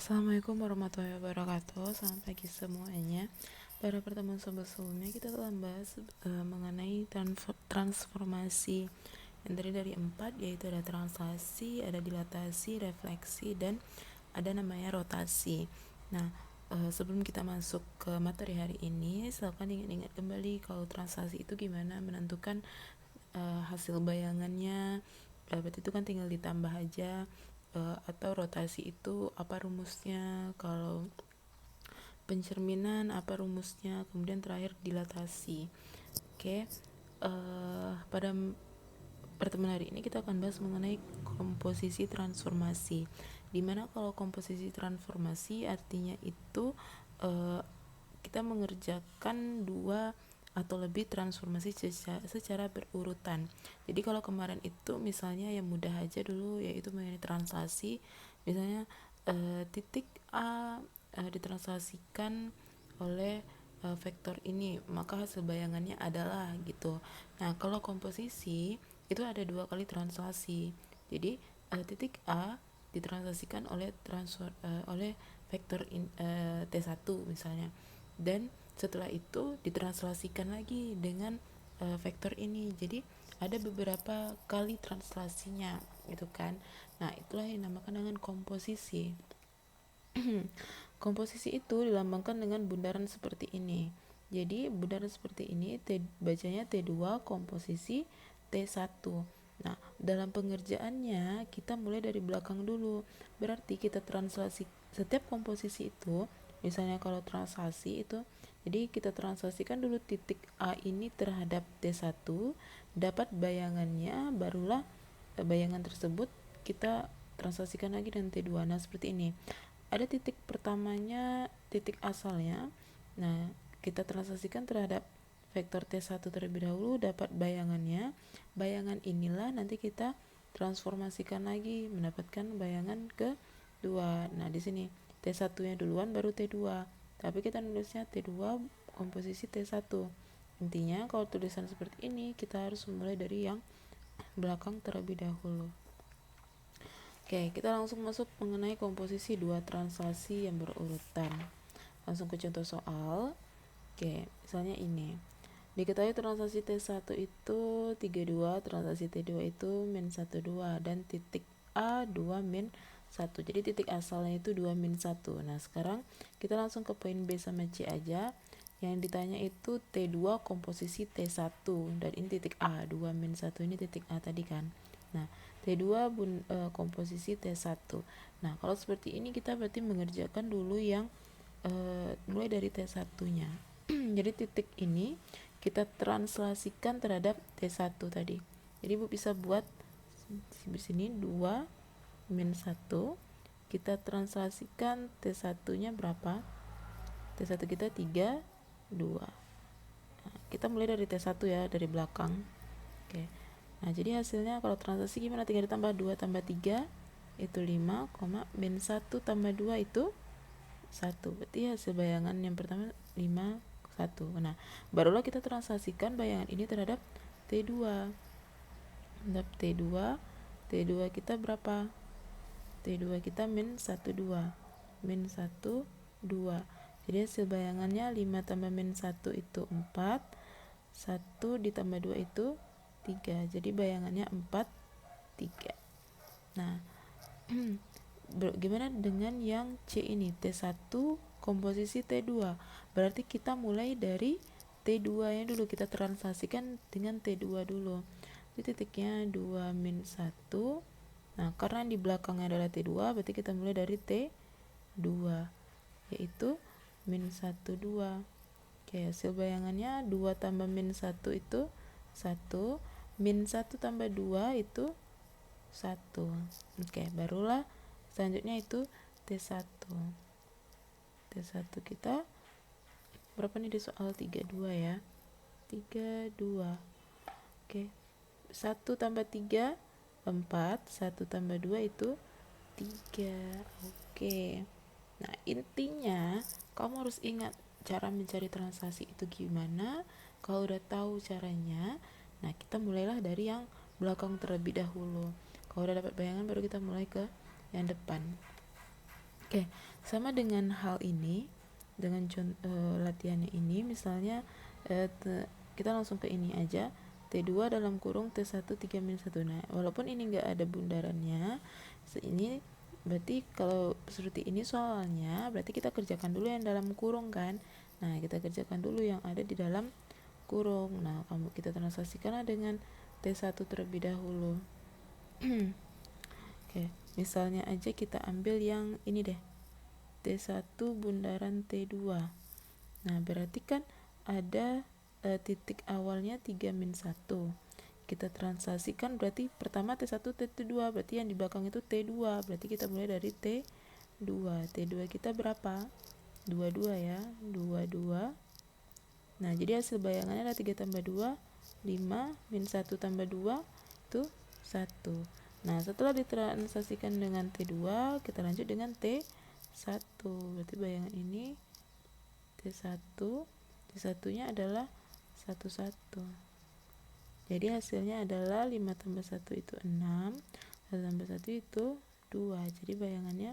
Assalamualaikum warahmatullahi wabarakatuh. Selamat pagi semuanya. Pada pertemuan sebelumnya kita telah membahas mengenai transformasi yang terdiri dari 4, yaitu ada translasi, ada dilatasi, refleksi, dan ada namanya rotasi. Nah, sebelum kita masuk ke materi hari ini, silakan ingat-ingat kembali kalau translasi itu gimana menentukan hasil bayangannya. Berarti itu kan tinggal ditambah aja. Atau rotasi itu apa rumusnya, kalau pencerminan apa rumusnya, kemudian terakhir dilatasi. Oke. Pada pertemuan hari ini kita akan bahas mengenai komposisi transformasi, dimana kalau komposisi transformasi artinya itu kita mengerjakan 2 atau lebih transformasi secara berurutan. Jadi kalau kemarin itu misalnya yang mudah aja dulu, yaitu mengenai translasi, misalnya titik A ditranslasikan oleh vektor ini, maka hasil bayangannya adalah gitu. Nah, kalau komposisi itu ada 2 kali translasi. Jadi titik A ditranslasikan oleh vektor T1 misalnya, dan setelah itu ditranslasikan lagi dengan vektor ini. Jadi ada beberapa kali translasinya gitu kan. Nah, itulah yang dinamakan dengan komposisi. Komposisi itu dilambangkan dengan bundaran seperti ini. Jadi bundaran seperti ini bacanya T2 komposisi T1. Nah, dalam pengerjaannya kita mulai dari belakang dulu. Berarti kita translasi setiap komposisi itu, misalnya kalau translasi itu, jadi kita translasikan dulu titik A ini terhadap T1, dapat bayangannya, barulah bayangan tersebut kita translasikan lagi dengan T2. Nah, seperti ini. Ada titik pertamanya, titik asalnya. Nah, kita translasikan terhadap vektor T1 terlebih dahulu, dapat bayangannya. Bayangan inilah nanti kita transformasikan lagi mendapatkan bayangan kedua. Nah, di sini T1-nya duluan baru T2. Tapi kita nulisnya T2 komposisi T1. Intinya kalau tulisan seperti ini kita harus mulai dari yang belakang terlebih dahulu. Oke, kita langsung masuk mengenai komposisi 2 translasi yang berurutan. Langsung ke contoh soal. Oke, misalnya ini. Diketahui translasi T1 itu 32, translasi T2 itu min 12, dan titik A 2 min 1. Jadi titik asalnya itu 2 min 1. Nah, sekarang kita langsung ke poin B sama C aja. Yang ditanya itu T2 komposisi T1, dan ini titik A, 2 min 1 ini titik A tadi kan. Nah, T2 komposisi T1. Nah, kalau seperti ini kita berarti mengerjakan dulu yang mulai dari T1-nya. Jadi titik ini kita translasikan terhadap T1 tadi. Jadi Ibu bisa buat di sini 2 min 1. Kita translasikan T1-nya berapa? T1 kita 3, 2. Nah, kita mulai dari T1 ya, dari belakang. Oke. Nah, jadi hasilnya kalau translasi gimana? Tinggal ditambah 2 tambah 3 itu 5, min 1 tambah 2 itu 1. Berarti hasil bayangan yang pertama 5, 1. Nah, barulah kita translasikan bayangan ini terhadap T2. Terhadap T2, T2 kita berapa? T2 kita min 1, 2. Min 1, 2. Jadi hasil bayangannya 5 tambah min 1 itu 4. 1 ditambah 2 itu 3. Jadi bayangannya 4, 3. Nah, gimana dengan yang C ini? T1 komposisi T2. Berarti kita mulai dari T2 nya dulu, kita translasikan dengan T2 dulu. Jadi titiknya 2 min 1. Nah, karena di belakangnya adalah T2, berarti kita mulai dari T2, yaitu min 1, 2. Oke, hasil bayangannya 2 tambah min 1 itu 1. Min 1 tambah 2 itu 1. Oke, barulah selanjutnya itu T1. T1 kita berapa nih di soal 32 ya? 32. Oke. 1 tambah 3 4, 1 tambah 2 itu 3. Oke. Nah, intinya kamu harus ingat cara mencari translasi itu gimana. Kalau udah tahu caranya, nah kita mulailah dari yang belakang terlebih dahulu. Kalau udah dapat bayangan baru kita mulai ke yang depan. Oke, sama dengan hal ini, dengan latihannya ini, misalnya kita langsung ke ini aja, T2 dalam kurung T1 3-1. Nah, walaupun ini nggak ada bundarannya, ini berarti kalau seperti ini soalnya, berarti kita kerjakan dulu yang dalam kurung kan. Nah, kita kerjakan dulu yang ada di dalam kurung. Nah, kita transaksikanlah dengan T1 terlebih dahulu. Oke, misalnya aja kita ambil yang ini deh, T1 bundaran T2. Nah, berarti kan ada titik awalnya 3-1. Kita transaksikan berarti pertama T1 T2, berarti yang di belakang itu T2. Berarti kita mulai dari T2. T2 kita berapa? 22 ya, 22. Nah, jadi hasil bayangannya adalah 3 tambah 2, 5, min 1 tambah 2, itu 1. Nah, setelah ditransaksikan dengan T2, kita lanjut dengan T1. Berarti bayangan ini T1, T1-nya adalah 1, 1. Jadi hasilnya adalah 5 tambah 1 itu 6, 1 tambah 1 itu 2. Jadi bayangannya,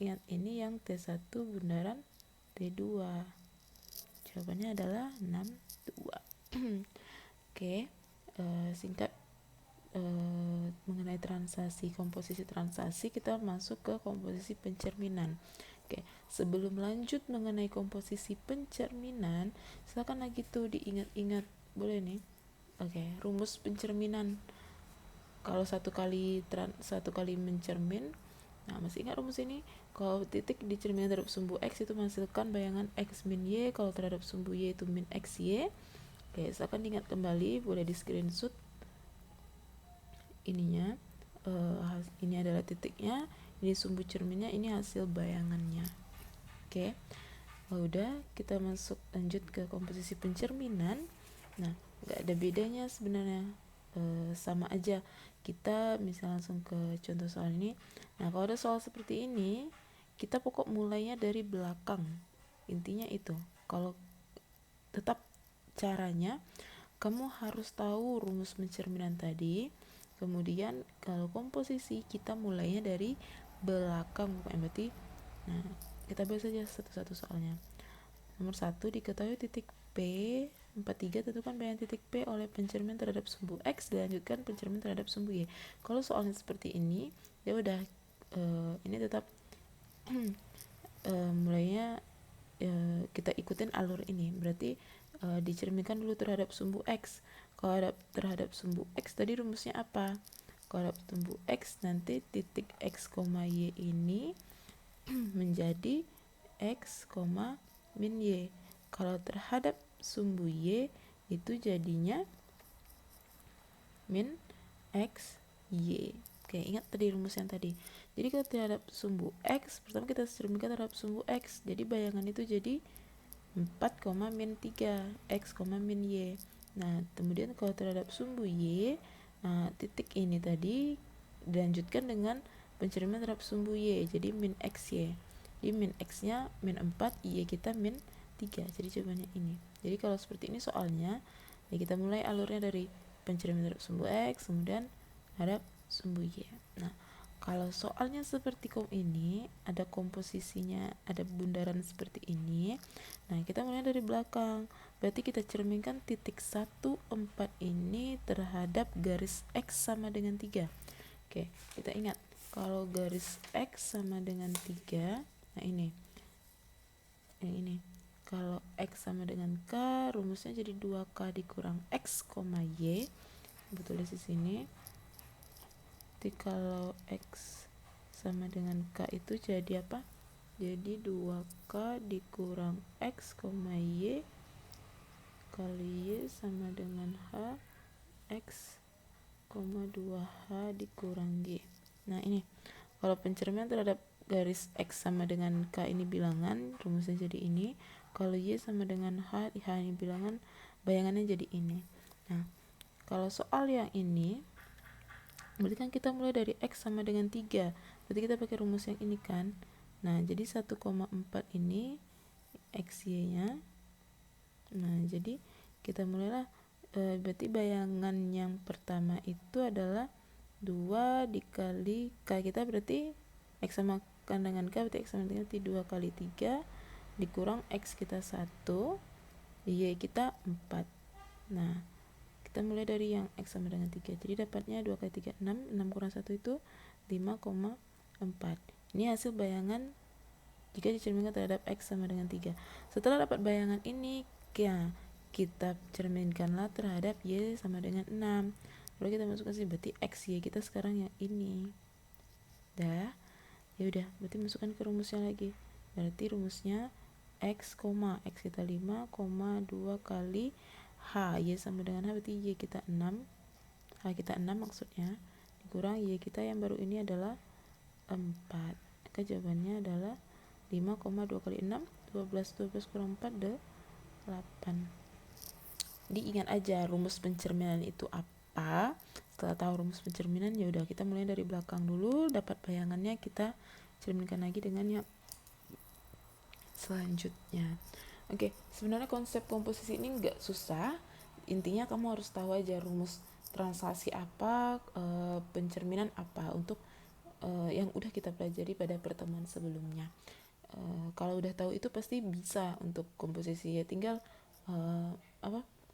ingat ini yang T1 bundaran T2. Jawabannya adalah 6, 2. Oke, singkat mengenai komposisi transaksi, kita masuk ke komposisi pencerminan. Oke, sebelum lanjut mengenai komposisi pencerminan, silakan lagi tuh diingat-ingat, boleh nih. Oke, rumus pencerminan. Kalau satu kali mencermin, nah masih ingat rumus ini? Kalau titik dicerminkan terhadap sumbu X itu menghasilkan bayangan X min Y, kalau terhadap sumbu Y itu min X Y. Oke, silakan diingat kembali, boleh di screenshot ininya. Ini adalah titiknya, ini sumbu cerminnya, ini hasil bayangannya. Oke, udah, kita lanjut ke komposisi pencerminan. Nah, nggak ada bedanya sebenarnya, sama aja. Kita misal langsung ke contoh soal ini. Nah, kalau ada soal seperti ini, kita pokok mulainya dari belakang, intinya itu. Kalau tetap caranya, kamu harus tahu rumus pencerminan tadi. Kemudian kalau komposisi, kita mulainya dari belakang, berarti. Nah, kita bahas saja satu-satu soalnya. Nomor 1, diketahui titik P 43 tentukan bayangan titik P oleh pencermin terhadap sumbu X, dilanjutkan pencermin terhadap sumbu Y. Kalau soalnya seperti ini, ya udah, ini tetap mulainya kita ikutin alur ini. Berarti dicerminkan dulu terhadap sumbu X. Kalau terhadap sumbu X tadi rumusnya apa? Kalau sumbu X, nanti titik X, Y ini menjadi X, min Y. Kalau terhadap sumbu Y itu jadinya min X, Y. Oke, ingat tadi rumus yang tadi. Jadi kalau terhadap sumbu X, pertama kita cerminkan terhadap sumbu X. Jadi bayangan itu jadi 4, min 3, X, min Y. Nah, kemudian kalau terhadap sumbu Y, nah titik ini tadi dilanjutkan dengan pencerminan terhadap sumbu Y, jadi min X, Y. Jadi min X-nya min 4, Y kita min 3. Jadi jawabannya ini. Jadi kalau seperti ini soalnya, ya kita mulai alurnya dari pencerminan terhadap sumbu X, kemudian terhadap sumbu Y. Nah, kalau soalnya seperti ini, ada komposisinya, ada bundaran seperti ini. Nah, kita mulai dari belakang. Berarti kita cerminkan titik 1, 4 ini terhadap garis X sama dengan 3. Oke, kita ingat, kalau garis X sama dengan 3, nah ini. Kalau X sama dengan K, rumusnya jadi 2K dikurang X, Y. Betul di sini. Jadi kalau X sama dengan K itu jadi apa? Jadi 2K dikurang X, Y kali Y sama dengan H, X, 2H dikurang Y. Nah, ini kalau pencerminan terhadap garis X sama dengan K ini bilangan, rumusnya jadi ini. Kalau Y sama dengan H ini bilangan, bayangannya jadi ini. Nah, kalau soal yang ini, berarti kan kita mulai dari X sama dengan 3. Berarti kita pakai rumus yang ini kan. Nah, jadi 1,4 ini XY-nya. Nah, jadi kita mulailah, berarti bayangan yang pertama itu adalah 2 dikali K kita, berarti X sama kan dengan K berarti X sama dengan T2 kali 3 dikurang X kita 1, Y kita 4. Nah, kita mulai dari yang X sama dengan 3. Jadi dapatnya 2 kali 3, 6. 6 kurang 1 itu 5,4. Ini hasil bayangan jika dicerminkan terhadap X sama dengan 3. Setelah dapat bayangan ini, ya, kita cerminkanlah terhadap Y sama dengan 6. Lalu kita masukkan sini, berarti X, Y kita sekarang yang ini. Dah, ya udah, berarti masukkan ke rumusnya lagi. Berarti rumusnya X, X kita 5, 2 kali H, Y sama dengan H, berarti Y kita 6, H kita 6 maksudnya, dikurang Y kita yang baru ini adalah 4. Maka jawabannya adalah 5,2 kali 6, 12, 12 kurang 4, 8. Diingat aja rumus pencerminan itu apa. Setelah tahu rumus pencerminan, ya udah kita mulai dari belakang dulu, dapat bayangannya kita cerminkan lagi dengan yang selanjutnya. Oke, sebenarnya konsep komposisi ini nggak susah. Intinya kamu harus tahu aja rumus translasi apa, pencerminan apa untuk yang udah kita pelajari pada pertemuan sebelumnya. Kalau udah tahu itu pasti bisa untuk komposisi, ya tinggal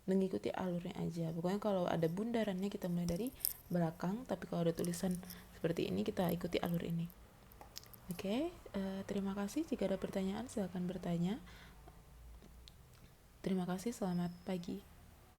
mengikuti alurnya aja. Pokoknya kalau ada bundarannya kita mulai dari belakang, tapi kalau ada tulisan seperti ini kita ikuti alur ini. Oke, terima kasih. Jika ada pertanyaan, silakan bertanya. Terima kasih, selamat pagi.